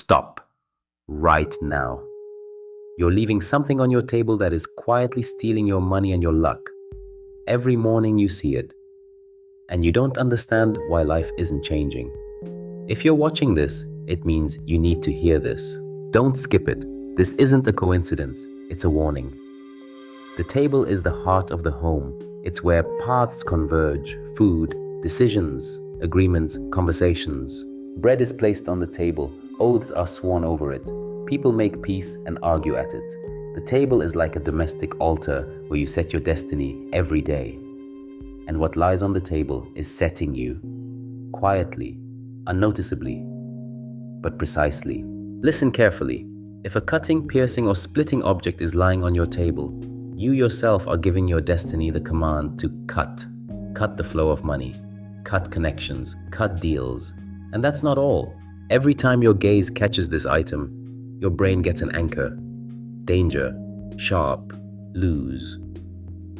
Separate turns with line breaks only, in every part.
stop right now. You're leaving something on your table that is quietly stealing your money and your luck. Every morning you see it, and you don't understand why life isn't changing. If you're watching this, it means you need to hear this. Don't skip it. This isn't a coincidence, it's a warning. The table is the heart of the home. It's where paths converge, food, decisions, agreements, conversations. Bread is placed on the table, oaths are sworn over it. People make peace and argue at it. The table is like a domestic altar where you set your destiny every day. And what lies on the table is setting you, quietly, unnoticeably, but precisely. Listen carefully. If a cutting, piercing, or splitting object is lying on your table, you yourself are giving your destiny the command to cut. Cut the flow of money. Cut connections. Cut deals. And that's not all. Every time your gaze catches this item, your brain gets an anchor. Danger. Sharp. Lose.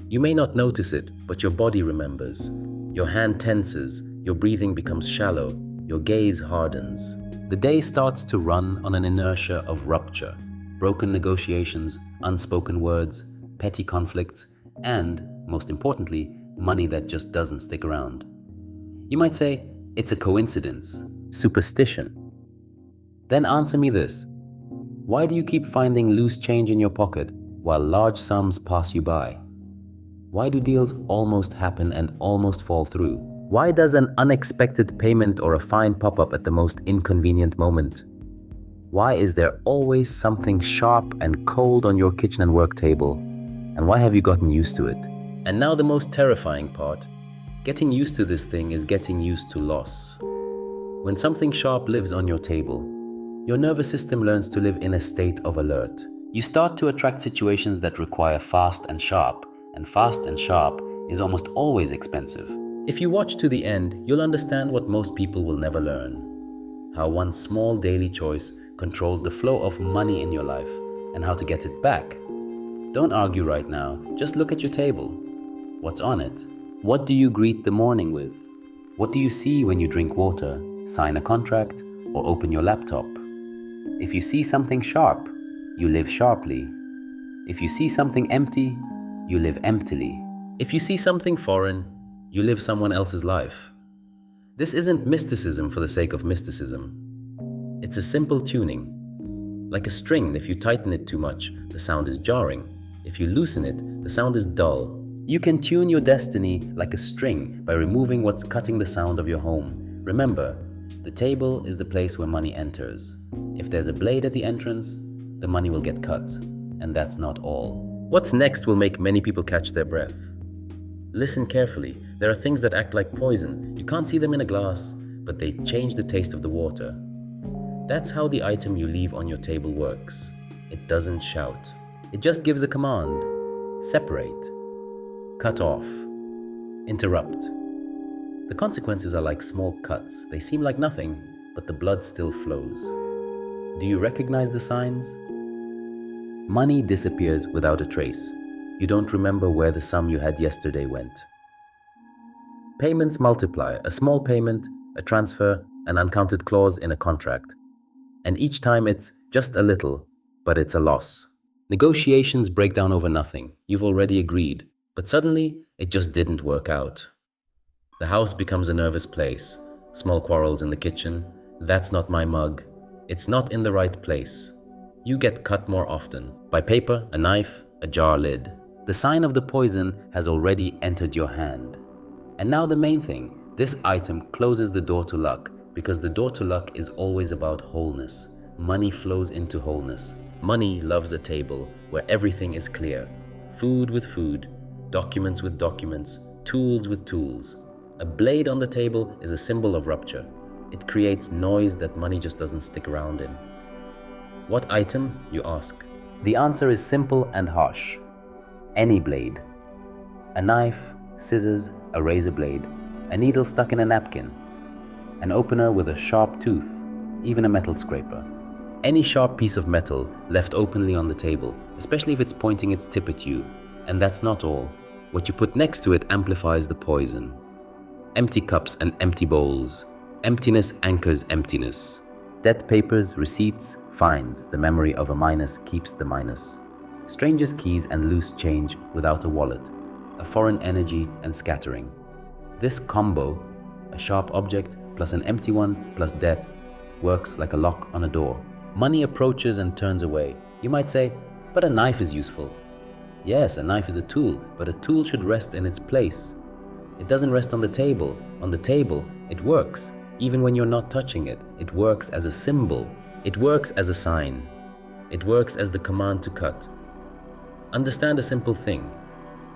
You may not notice it, but your body remembers. Your hand tenses. Your breathing becomes shallow. Your gaze hardens. The day starts to run on an inertia of rupture. Broken negotiations, unspoken words, petty conflicts, and, most importantly, money that just doesn't stick around. You might say, it's a coincidence, superstition. Then answer me this. Why do you keep finding loose change in your pocket while large sums pass you by? Why do deals almost happen and almost fall through? Why does an unexpected payment or a fine pop up at the most inconvenient moment? Why is there always something sharp and cold on your kitchen and work table? And why have you gotten used to it? And now the most terrifying part. Getting used to this thing is getting used to loss. When something sharp lives on your table, your nervous system learns to live in a state of alert. You start to attract situations that require fast and sharp is almost always expensive. If you watch to the end, you'll understand what most people will never learn. How one small daily choice controls the flow of money in your life and how to get it back. Don't argue right now, just look at your table. What's on it? What do you greet the morning with? What do you see when you drink water, sign a contract, or open your laptop? If you see something sharp, you live sharply. If you see something empty, you live emptily. If you see something foreign, you live someone else's life. This isn't mysticism for the sake of mysticism. It's a simple tuning. Like a string, if you tighten it too much, the sound is jarring. If you loosen it, the sound is dull. You can tune your destiny like a string by removing what's cutting the sound of your home. Remember, the table is the place where money enters. If there's a blade at the entrance, the money will get cut. And that's not all. What's next will make many people catch their breath. Listen carefully. There are things that act like poison. You can't see them in a glass, but they change the taste of the water. That's how the item you leave on your table works. It doesn't shout. It just gives a command. Separate. Cut off. Interrupt. The consequences are like small cuts. They seem like nothing, but the blood still flows. Do you recognize the signs? Money disappears without a trace. You don't remember where the sum you had yesterday went. Payments multiply. A small payment, a transfer, an uncounted clause in a contract. And each time it's just a little, but it's a loss. Negotiations break down over nothing. You've already agreed, but suddenly it just didn't work out. The house becomes a nervous place. Small quarrels in the kitchen. That's not my mug. It's not in the right place. You get cut more often. By paper, a knife, a jar lid. The sign of the poison has already entered your hand. And now the main thing. This item closes the door to luck, because the door to luck is always about wholeness. Money flows into wholeness. Money loves a table where everything is clear. Food with food, documents with documents, tools with tools. A blade on the table is a symbol of rupture. It creates noise that money just doesn't stick around in. What item, you ask? The answer is simple and harsh. Any blade. A knife, scissors, a razor blade, a needle stuck in a napkin, an opener with a sharp tooth, even a metal scraper. Any sharp piece of metal left openly on the table, especially if it's pointing its tip at you. And that's not all. What you put next to it amplifies the poison. Empty cups and empty bowls. Emptiness anchors emptiness. Debt papers, receipts, fines. The memory of a minus keeps the minus. Strangers' keys and loose change without a wallet. A foreign energy and scattering. This combo, a sharp object plus an empty one plus debt, works like a lock on a door. Money approaches and turns away. You might say, but a knife is useful. Yes, a knife is a tool, but a tool should rest in its place. It doesn't rest on the table. On the table, it works. Even when you're not touching it, it works as a symbol. It works as a sign. It works as the command to cut. Understand a simple thing.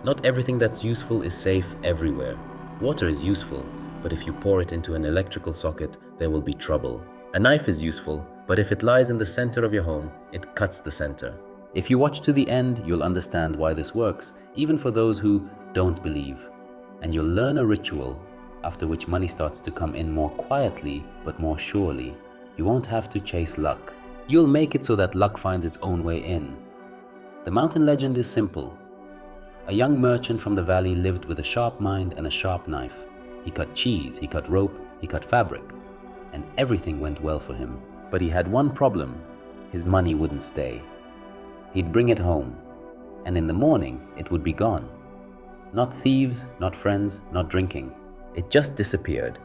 Not everything that's useful is safe everywhere. Water is useful, but if you pour it into an electrical socket, there will be trouble. A knife is useful, but if it lies in the center of your home, it cuts the center. If you watch to the end, you'll understand why this works, even for those who don't believe. And you'll learn a ritual after which money starts to come in more quietly, but more surely. You won't have to chase luck. You'll make it so that luck finds its own way in. The mountain legend is simple. A young merchant from the valley lived with a sharp mind and a sharp knife. He cut cheese, he cut rope, he cut fabric, and everything went well for him. But he had one problem. His money wouldn't stay. He'd bring it home, and in the morning it would be gone. Not thieves, not friends, not drinking. It just disappeared.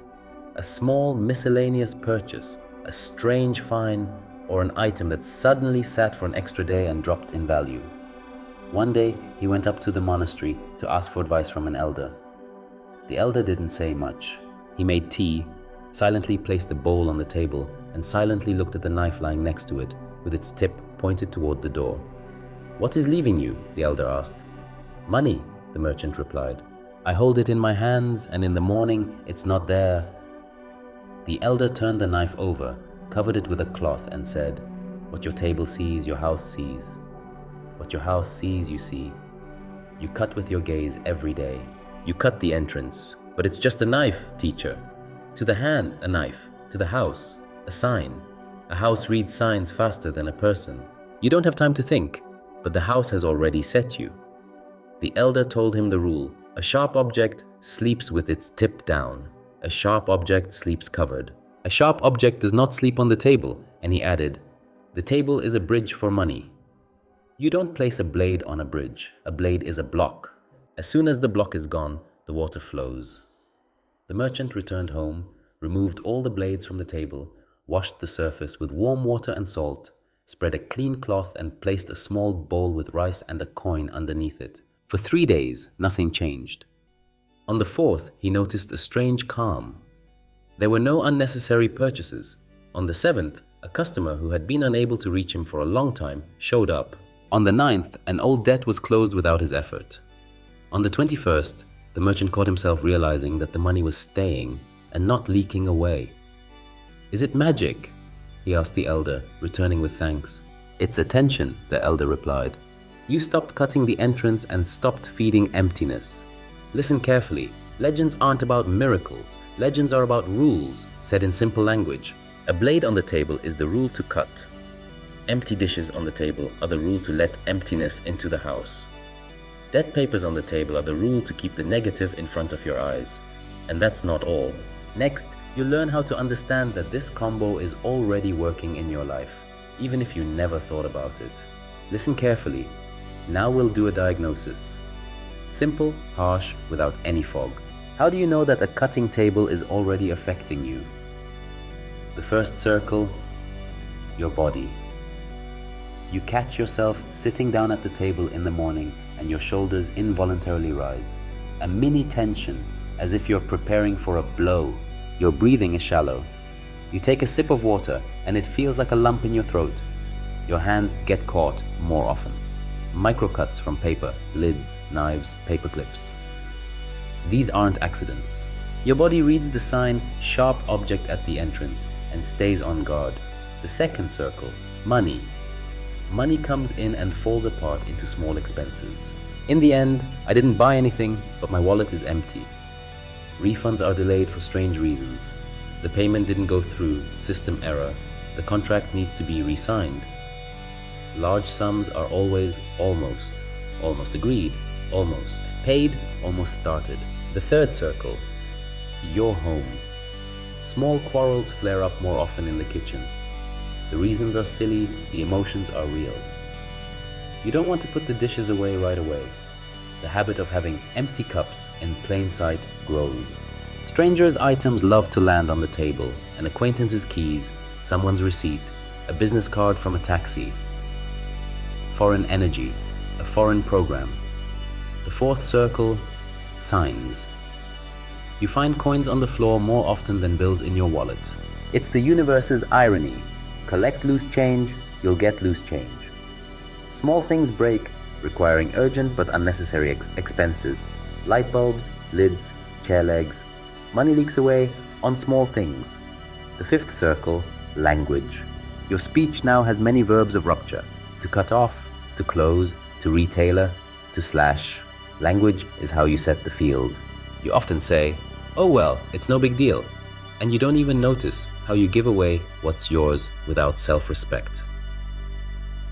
A small miscellaneous purchase, a strange find, or an item that suddenly sat for an extra day and dropped in value. One day, he went up to the monastery to ask for advice from an elder. The elder didn't say much. He made tea, silently placed the bowl on the table, and silently looked at the knife lying next to it, with its tip pointed toward the door. "What is leaving you?" the elder asked. "Money," the merchant replied. "I hold it in my hands, and in the morning it's not there." The elder turned the knife over, covered it with a cloth, and said, "What your table sees, your house sees. What your house sees, you see. You cut with your gaze every day. You cut the entrance, but it's just a knife, teacher. To the hand, a knife. To the house, a sign. A house reads signs faster than a person. You don't have time to think, but the house has already set you." The elder told him the rule. A sharp object sleeps with its tip down. A sharp object sleeps covered. A sharp object does not sleep on the table, and he added, "The table is a bridge for money." You don't place a blade on a bridge. A blade is a block. As soon as the block is gone, the water flows. The merchant returned home, removed all the blades from the table, washed the surface with warm water and salt, spread a clean cloth and placed a small bowl with rice and a coin underneath it. For 3 days, nothing changed. On the 4th, he noticed a strange calm. There were no unnecessary purchases. On the 7th, a customer who had been unable to reach him for a long time showed up. On the 9th, an old debt was closed without his effort. On the 21st, the merchant caught himself realizing that the money was staying and not leaking away. "Is it magic?" he asked the elder, returning with thanks. "It's attention," the elder replied. "You stopped cutting the entrance and stopped feeding emptiness. Listen carefully. Legends aren't about miracles. Legends are about rules, said in simple language. A blade on the table is the rule to cut. Empty dishes on the table are the rule to let emptiness into the house. Debt papers on the table are the rule to keep the negative in front of your eyes. And that's not all. Next, you'll learn how to understand that this combo is already working in your life, even if you never thought about it. Listen carefully. Now we'll do a diagnosis. Simple, harsh, without any fog. How do you know that a cutting table is already affecting you? The first circle, your body. You catch yourself sitting down at the table in the morning and your shoulders involuntarily rise. A mini tension, as if you're preparing for a blow. Your breathing is shallow. You take a sip of water and it feels like a lump in your throat. Your hands get caught more often. Microcuts from paper, lids, knives, paper clips. These aren't accidents. Your body reads the sign sharp object at the entrance and stays on guard. The second circle, money. Money comes in and falls apart into small expenses. In the end, I didn't buy anything, but my wallet is empty. Refunds are delayed for strange reasons. The payment didn't go through, system error. The contract needs to be re-signed. Large sums are always almost agreed, almost paid, almost started. The third circle, your home. Small quarrels flare up more often in the kitchen. The reasons are silly, the emotions are real. You don't want to put the dishes away right away. The habit of having empty cups in plain sight grows. Strangers' items love to land on the table, an acquaintance's keys, someone's receipt, a business card from a taxi. Foreign energy, a foreign program. The fourth circle, signs. You find coins on the floor more often than bills in your wallet. It's the universe's irony. Collect loose change, you'll get loose change. Small things break, requiring urgent but unnecessary expenses. Light bulbs, lids, chair legs. Money leaks away on small things. The fifth circle, language. Your speech now has many verbs of rupture. To cut off, to close, to retailer, to slash. Language is how you set the field. You often say, "Oh well, it's no big deal." And you don't even notice how you give away what's yours without self-respect.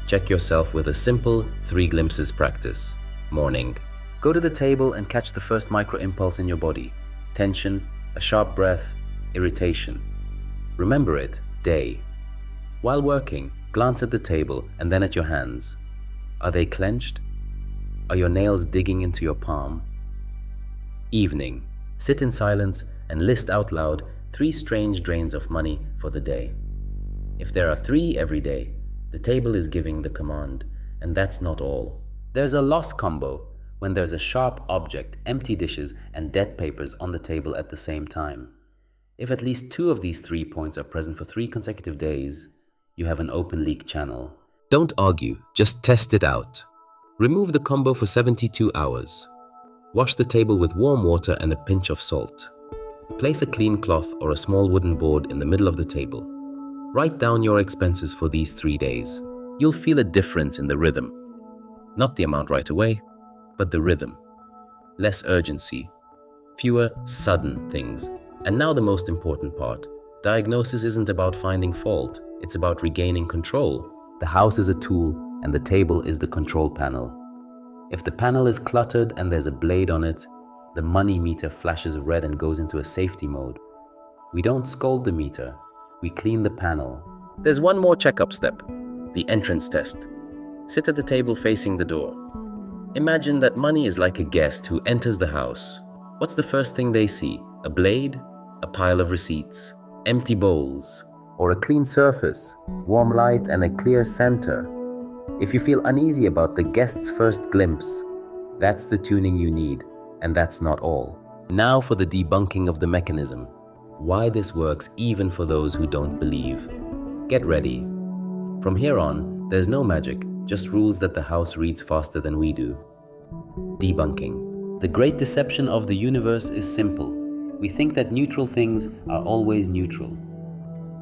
Check yourself with a simple 3 glimpses practice. Morning. Go to the table and catch the first micro-impulse in your body. Tension, a sharp breath, irritation. Remember it, day. While working, glance at the table and then at your hands. Are they clenched? Are your nails digging into your palm? Evening. Sit in silence and list out loud 3 strange drains of money for the day. If there are 3 every day, the table is giving the command, and that's not all. There's a loss combo when there's a sharp object, empty dishes, and dead papers on the table at the same time. If at least 2 of these 3 points are present for 3 consecutive days, you have an open leak channel. Don't argue, just test it out. Remove the combo for 72 hours. Wash the table with warm water and a pinch of salt. Place a clean cloth or a small wooden board in the middle of the table. Write down your expenses for these 3 days. You'll feel a difference in the rhythm. Not the amount right away, but the rhythm. Less urgency, fewer sudden things. And now the most important part. Diagnosis isn't about finding fault, it's about regaining control. The house is a tool and the table is the control panel. If the panel is cluttered and there's a blade on it, the money meter flashes red and goes into a safety mode. We don't scold the meter, we clean the panel. There's one more checkup step, the entrance test. Sit at the table facing the door. Imagine that money is like a guest who enters the house. What's the first thing they see? A blade? A pile of receipts? Empty bowls? Or a clean surface, warm light and a clear center? If you feel uneasy about the guest's first glimpse, that's the tuning you need, and that's not all. Now for the debunking of the mechanism. Why this works even for those who don't believe. Get ready. From here on, there's no magic, just rules that the house reads faster than we do. Debunking. The great deception of the universe is simple. We think that neutral things are always neutral.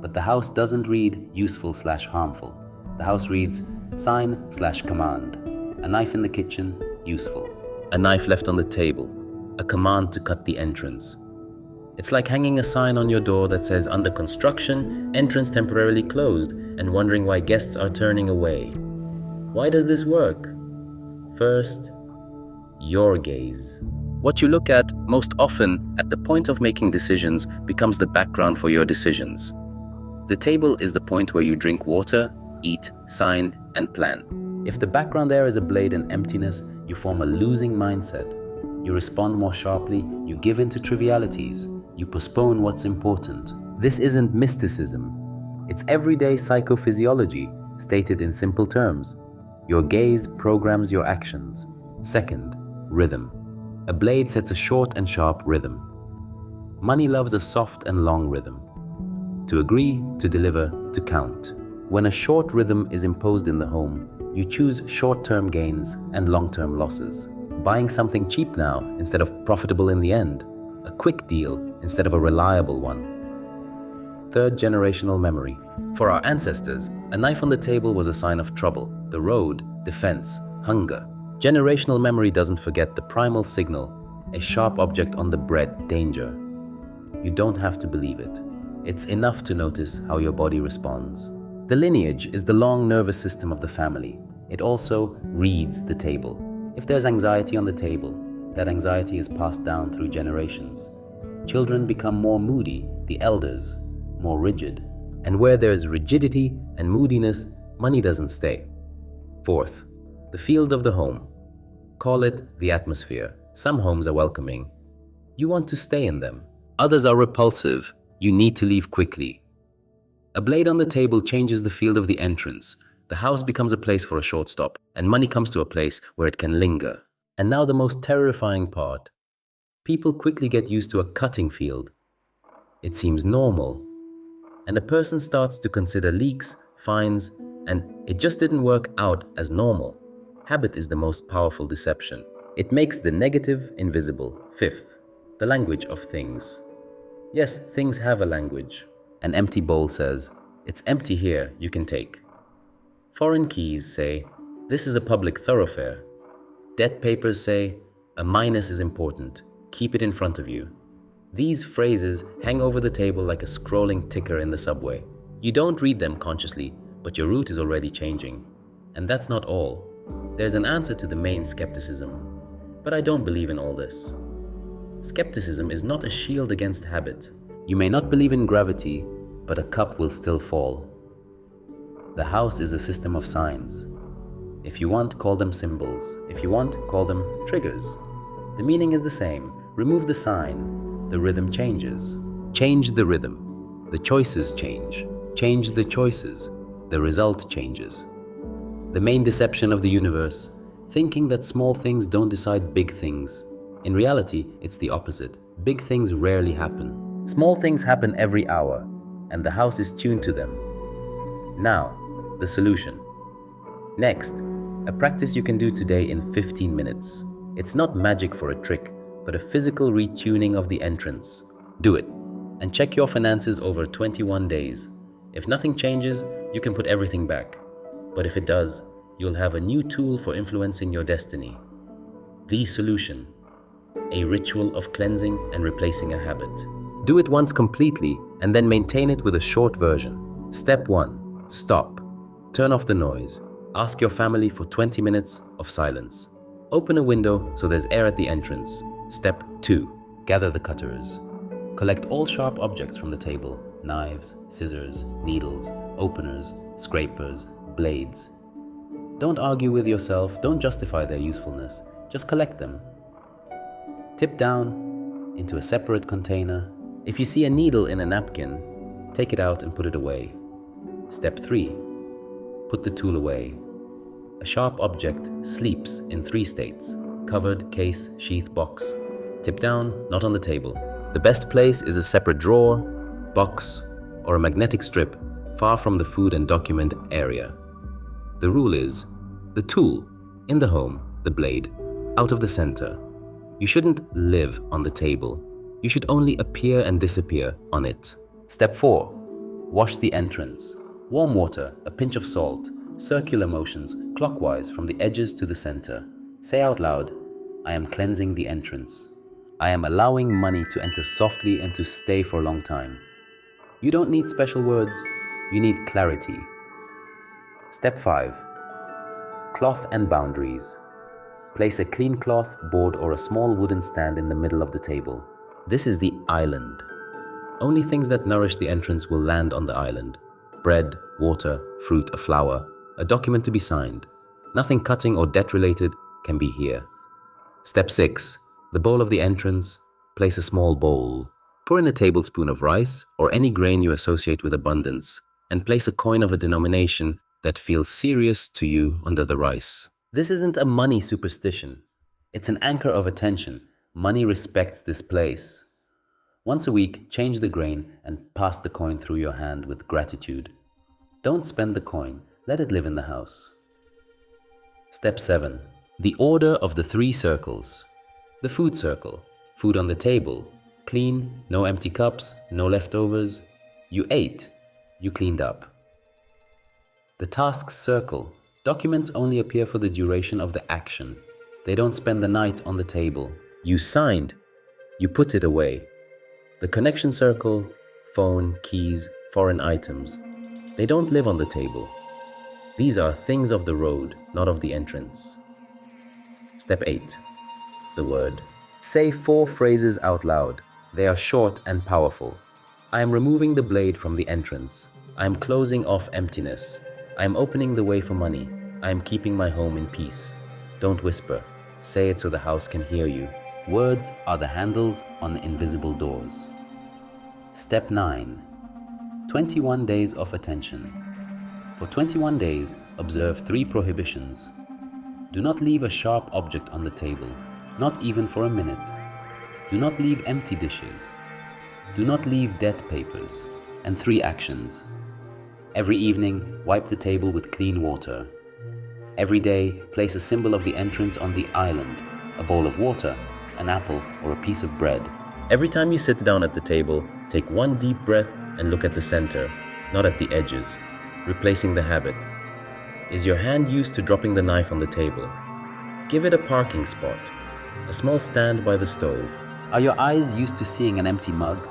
But the house doesn't read useful/harmful. The house reads sign/command. A knife in the kitchen, useful. A knife left on the table, a command to cut the entrance. It's like hanging a sign on your door that says under construction, entrance temporarily closed, and wondering why guests are turning away. Why does this work? First, your gaze. What you look at most often at the point of making decisions becomes the background for your decisions. The table is the point where you drink water, eat, sign, and plan. If the background there is a blade and emptiness, you form a losing mindset. You respond more sharply, you give in to trivialities, you postpone what's important. This isn't mysticism. It's everyday psychophysiology, stated in simple terms. Your gaze programs your actions. Second, rhythm. A blade sets a short and sharp rhythm. Money loves a soft and long rhythm. To agree, to deliver, to count. When a short rhythm is imposed in the home, you choose short-term gains and long-term losses. Buying something cheap now instead of profitable in the end. A quick deal instead of a reliable one. Third, generational memory. For our ancestors, a knife on the table was a sign of trouble. The road, defense, hunger. Generational memory doesn't forget the primal signal, a sharp object on the bread, danger. You don't have to believe it. It's enough to notice how your body responds. The lineage is the long nervous system of the family. It also reads the table. If there's anxiety on the table, that anxiety is passed down through generations. Children become more moody, the elders more rigid. And where there is rigidity, and moodiness, money doesn't stay. Fourth, the field of the home. Call it the atmosphere. Some homes are welcoming. You want to stay in them. Others are repulsive. You need to leave quickly. A blade on the table changes the field of the entrance. The house becomes a place for a short stop, and money comes to a place where it can linger. And now the most terrifying part. People quickly get used to a cutting field. It seems normal. And a person starts to consider leaks, fines, and it just didn't work out as normal. Habit is the most powerful deception. It makes the negative invisible. Fifth, the language of things. Yes, things have a language. An empty bowl says, "It's empty here, you can take." Foreign keys say, "This is a public thoroughfare." Debt papers say, "A minus is important, keep it in front of you." These phrases hang over the table like a scrolling ticker in the subway. You don't read them consciously, but your route is already changing. And that's not all. There's an answer to the main skepticism. But I don't believe in all this. Skepticism is not a shield against habit. You may not believe in gravity, but a cup will still fall. The house is a system of signs. If you want, call them symbols. If you want, call them triggers. The meaning is the same. Remove the sign, the rhythm changes. Change the rhythm. The choices change. Change the choices. The result changes. The main deception of the universe, thinking that small things don't decide big things. In reality, it's the opposite. Big things rarely happen. Small things happen every hour, and the house is tuned to them. Now, the solution. Next, a practice you can do today in 15 minutes. It's not magic for a trick, but a physical retuning of the entrance. Do it, and check your finances over 21 days. If nothing changes, you can put everything back. But if it does, you'll have a new tool for influencing your destiny. The solution. A ritual of cleansing and replacing a habit. Do it once completely and then maintain it with a short version. Step 1. Stop. Turn off the noise. Ask your family for 20 minutes of silence. Open a window so there's air at the entrance. Step 2. Gather the cutters. Collect all sharp objects from the table. Knives, scissors, needles, openers, scrapers, blades. Don't argue with yourself. Don't justify their usefulness. Just collect them. Tip down into a separate container. If you see a needle in a napkin, take it out and put it away. Step 3. Put the tool away. A sharp object sleeps in 3 states: covered, case, sheath, box. Tip down, not on the table. The best place is a separate drawer, box, or a magnetic strip far from the food and document area. The rule is, the tool, in the home, the blade, out of the center. You shouldn't live on the table. You should only appear and disappear on it. Step 4. Wash the entrance. Warm water, a pinch of salt, circular motions, clockwise from the edges to the center. Say out loud, "I am cleansing the entrance. I am allowing money to enter softly and to stay for a long time." You don't need special words, you need clarity. Step 5. Cloth and boundaries. Place a clean cloth, board, or a small wooden stand in the middle of the table. This is the island. Only things that nourish the entrance will land on the island. Bread, water, fruit, a flower, a document to be signed. Nothing cutting or debt-related can be here. Step 6. The bowl of the entrance. Place a small bowl. Pour in a tablespoon of rice or any grain you associate with abundance, and place a coin of a denomination that feels serious to you under the rice. This isn't a money superstition. It's an anchor of attention. Money respects this place. Once a week, change the grain and pass the coin through your hand with gratitude. Don't spend the coin. Let it live in the house. Step 7. The order of the 3 circles. The food circle. Food on the table. Clean, no empty cups, no leftovers. You ate. You cleaned up. The tasks circle. Documents only appear for the duration of the action. They don't spend the night on the table. You signed. You put it away. The connection circle, phone, keys, foreign items. They don't live on the table. These are things of the road, not of the entrance. Step 8. The word. Say 4 phrases out loud. They are short and powerful. I am removing the blade from the entrance. I am closing off emptiness. I am opening the way for money. I am keeping my home in peace. Don't whisper. Say it so the house can hear you. Words are the handles on invisible doors. Step 9. 21 days of attention. For 21 days, observe 3 prohibitions. Do not leave a sharp object on the table, not even for a minute. Do not leave empty dishes. Do not leave dead papers. And 3 actions. Every evening, wipe the table with clean water. Every day, place a symbol of the entrance on the island, a bowl of water, an apple, or a piece of bread. Every time you sit down at the table, take 1 deep breath and look at the center, not at the edges, replacing the habit. Is your hand used to dropping the knife on the table? Give it a parking spot, a small stand by the stove. Are your eyes used to seeing an empty mug?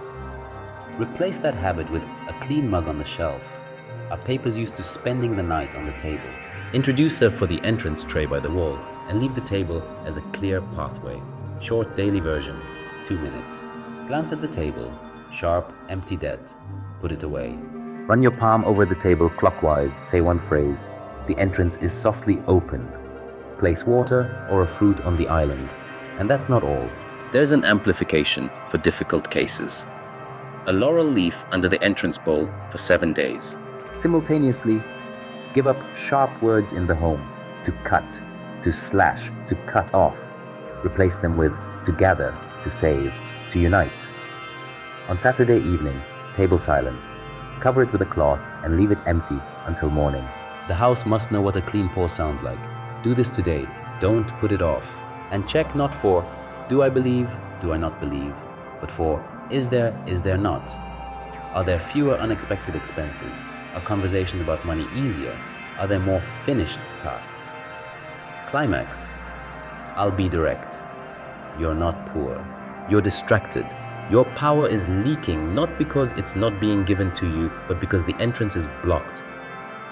Replace that habit with a clean mug on the shelf. Are papers used to spending the night on the table? Introduce her for the entrance tray by the wall and leave the table as a clear pathway. Short daily version, 2 minutes. Glance at the table, sharp, empty dead. Put it away. Run your palm over the table clockwise, say 1 phrase. The entrance is softly open. Place water or a fruit on the island. And that's not all. There's an amplification for difficult cases. A laurel leaf under the entrance bowl for 7 days. Simultaneously, give up sharp words in the home. To cut, to slash, to cut off. Replace them with to gather, to save, to unite. On Saturday evening, table silence. Cover it with a cloth and leave it empty until morning. The house must know what a clean pour sounds like. Do this today. Don't put it off. And check not for, do I believe, do I not believe, but for, is there not? Are there fewer unexpected expenses? Are conversations about money easier? Are there more finished tasks? Climax. I'll be direct. You're not poor. You're distracted. Your power is leaking not because it's not being given to you, but because the entrance is blocked.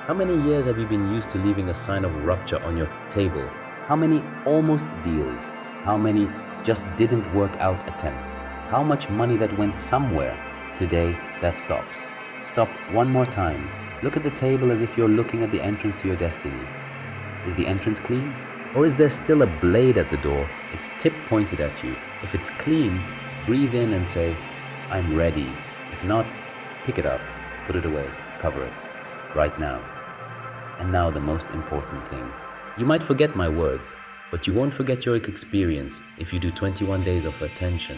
How many years have you been used to leaving a sign of rupture on your table? How many almost deals? How many just didn't work out attempts? How much money that went somewhere? Today, that stops. Stop one more time. Look at the table as if you're looking at the entrance to your destiny. Is the entrance clean? Or is there still a blade at the door, its tip pointed at you? If it's clean, breathe in and say, I'm ready. If not, pick it up, put it away, cover it. Right now. And now the most important thing. You might forget my words, but you won't forget your experience if you do 21 days of attention.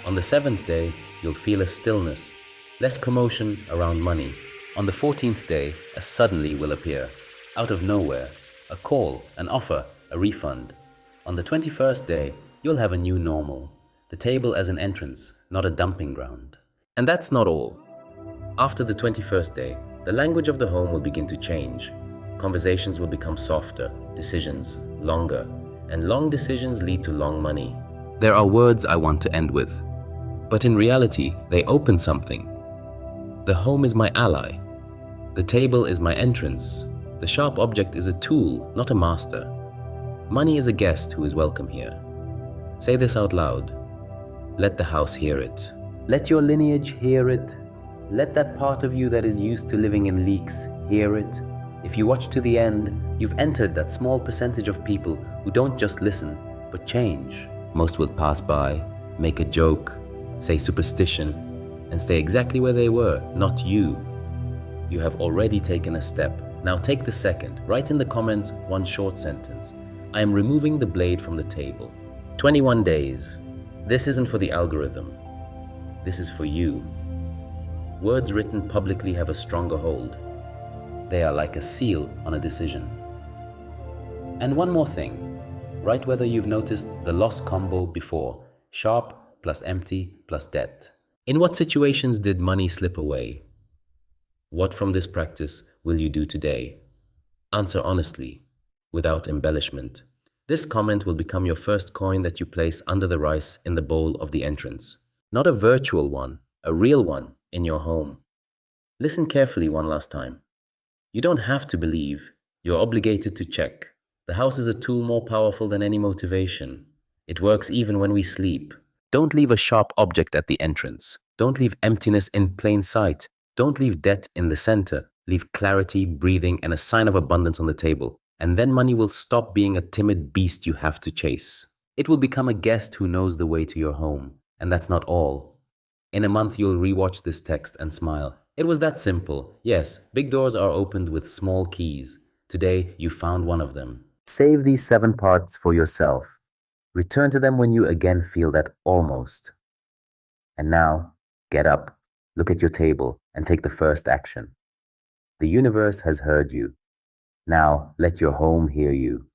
On the 7th day, you'll feel a stillness, less commotion around money. On the 14th day, a suddenly will appear, out of nowhere, a call, an offer, a refund. On the 21st day, you'll have a new normal, the table as an entrance, not a dumping ground. And that's not all. After the 21st day, the language of the home will begin to change. Conversations will become softer, decisions longer, and long decisions lead to long money. There are words I want to end with, but in reality, they open something. The home is my ally. The table is my entrance. The sharp object is a tool, not a master. Money is a guest who is welcome here. Say this out loud. Let the house hear it. Let your lineage hear it. Let that part of you that is used to living in leaks hear it. If you watch to the end, you've entered that small percentage of people who don't just listen, but change. Most will pass by, make a joke, say superstition, and stay exactly where they were, not you. You have already taken a step. Now take the second. Write in the comments one short sentence. I am removing the blade from the table. 21 days. This isn't for the algorithm. This is for you. Words written publicly have a stronger hold. They are like a seal on a decision. And one more thing. Write whether you've noticed the loss combo before. Sharp plus empty plus debt. In what situations did money slip away? What from this practice will you do today? Answer honestly, without embellishment. This comment will become your first coin that you place under the rice in the bowl of the entrance. Not a virtual one, a real one in your home. Listen carefully one last time. You don't have to believe. You're obligated to check. The house is a tool more powerful than any motivation. It works even when we sleep. Don't leave a sharp object at the entrance. Don't leave emptiness in plain sight. Don't leave debt in the center. Leave clarity, breathing, and a sign of abundance on the table. And then money will stop being a timid beast you have to chase. It will become a guest who knows the way to your home. And that's not all. In a month, you'll rewatch this text and smile. It was that simple. Yes, big doors are opened with small keys. Today, you found one of them. Save these 7 parts for yourself. Return to them when you again feel that almost. And now, get up, look at your table, and take the first action. The universe has heard you. Now, let your home hear you.